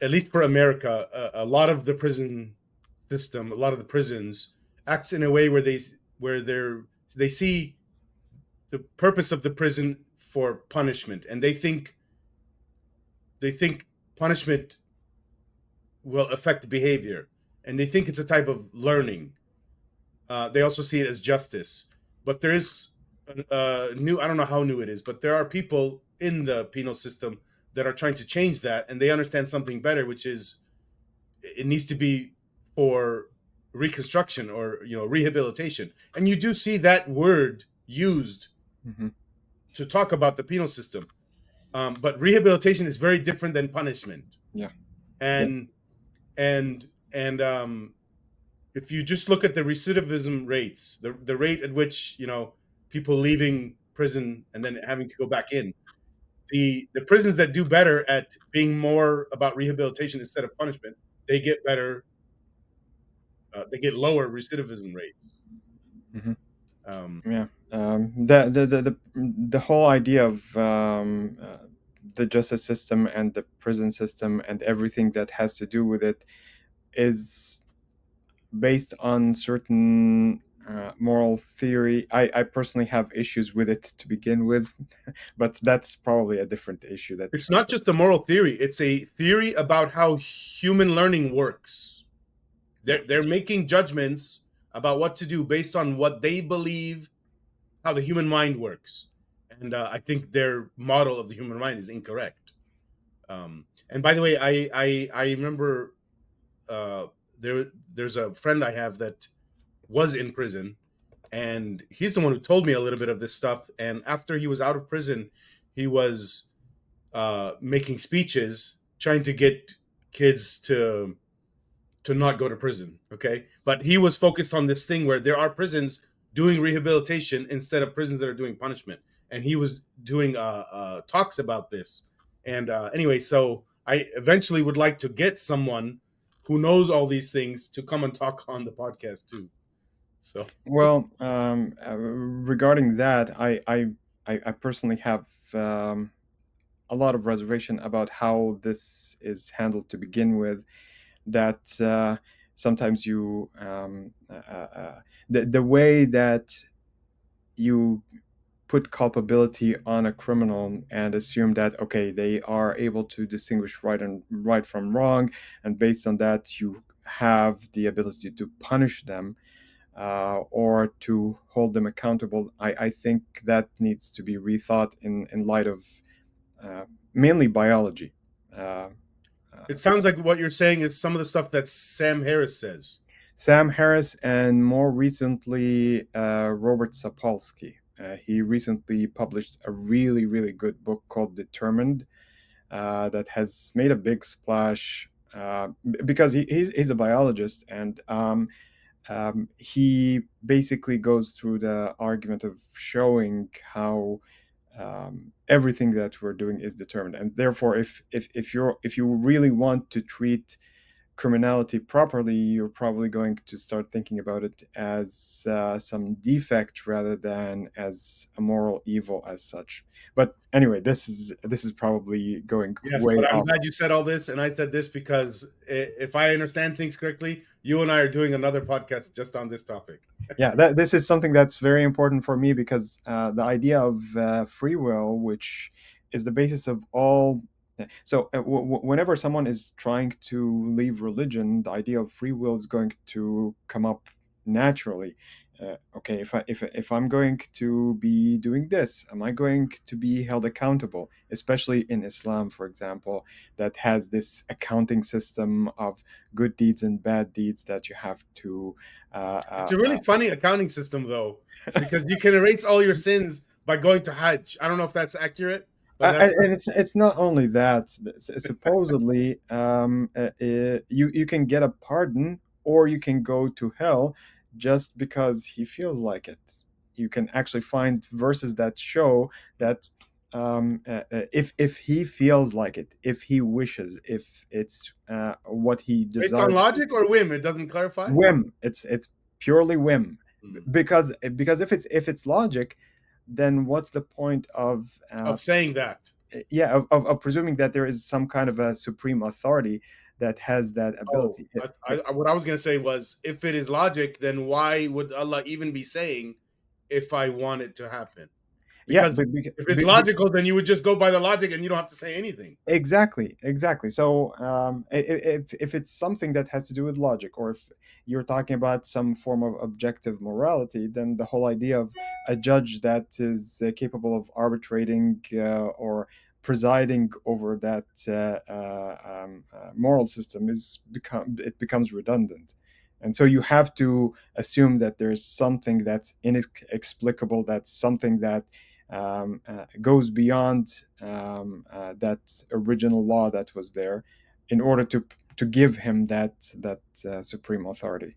at least for America, a lot of the prison system, a lot of the prisons acts in a way where they see the purpose of the prison for punishment, and they think punishment will affect behavior, and they think it's a type of learning. They also see it as justice, but there is new. I don't know how new it is, but there are people in the penal system that are trying to change that, and they understand something better, which is it needs to be for reconstruction or rehabilitation. And you do see that word used Hmm. to talk about the penal system. But rehabilitation is very different than punishment. Yeah. Yes. And and if you just look at the recidivism rates, the rate at which people leaving prison and then having to go back in, the prisons that do better at being more about rehabilitation instead of punishment, they get better. They get lower recidivism rates. Hmm. Um, Yeah. The whole idea of the justice system and the prison system and everything that has to do with it is based on certain moral theory. I personally have issues with it to begin with, but that's probably a different issue. That it's not just a moral theory; it's a theory about how human learning works. yeah. They're making judgments about what to do based on what they believe how the human mind works, and I think their model of the human mind is incorrect. And by the way, I remember uh, there's a friend I have that was in prison, and he's the one who told me a little bit of this stuff. And after he was out of prison, he was making speeches trying to get kids to not go to prison. Okay, but he was focused on this thing where there are prisons doing rehabilitation instead of prisons that are doing punishment, and he was doing talks about this. And anyway, so I eventually would like to get someone who knows all these things to come and talk on the podcast too. So Well, regarding that, I personally have a lot of reservation about how this is handled to begin with. That sometimes the way that you put culpability on a criminal and assume that okay, they are able to distinguish right from wrong, and based on that you have the ability to punish them or to hold them accountable. I think that needs to be rethought in light of uh, mainly biology. Uh, it sounds like what you're saying is some of the stuff that Sam Harris says. Sam Harris, and more recently, Robert Sapolsky. He recently published a really, really good book called Determined that has made a big splash because he's a biologist, and he basically goes through the argument of showing how everything that we're doing is determined, and therefore, if you really want to treat criminality properly, you're probably going to start thinking about it as some defect rather than as a moral evil as such. But anyway, this is probably going Yes, way but I'm off. glad you said all this, and I said this because if I understand things correctly, you and I are doing another podcast just on this topic. Yeah, this is something that's very important for me because the idea of free will, which is the basis of all. So, whenever someone is trying to leave religion, the idea of free will is going to come up naturally. Okay, if I'm going to be doing this, am I going to be held accountable? Especially in Islam, for example, that has this accounting system of good deeds and bad deeds that you have to It's a really funny accounting system, though, because you can erase all your sins by going to Hajj. I don't know if that's accurate, but that's what. and it's not only that. Supposedly, you can get a pardon, or you can go to hell just because he feels like it. You can actually find verses that show that if he feels like it, if he wishes, if it's what he Based on desires, logic or whim, it doesn't clarify. whim. It's purely whim, Mm. because if it's logic, then what's the point of Of saying that. yeah, of presuming that there is some kind of a supreme authority that has that Oh, ability. what I was going to say was, if it is logic, then why would Allah even be saying, "If I want it to happen"? Yeah, Because if it's logical, then you would just go by the logic and you don't have to say anything. exactly, exactly. So, if it's something that has to do with logic, or if you're talking about some form of objective morality, then the whole idea of a judge that is capable of arbitrating or presiding over that moral system becomes redundant. And so you have to assume that there's something that's inexplicable, that's something that goes beyond that original law that was there, in order to give him that supreme authority.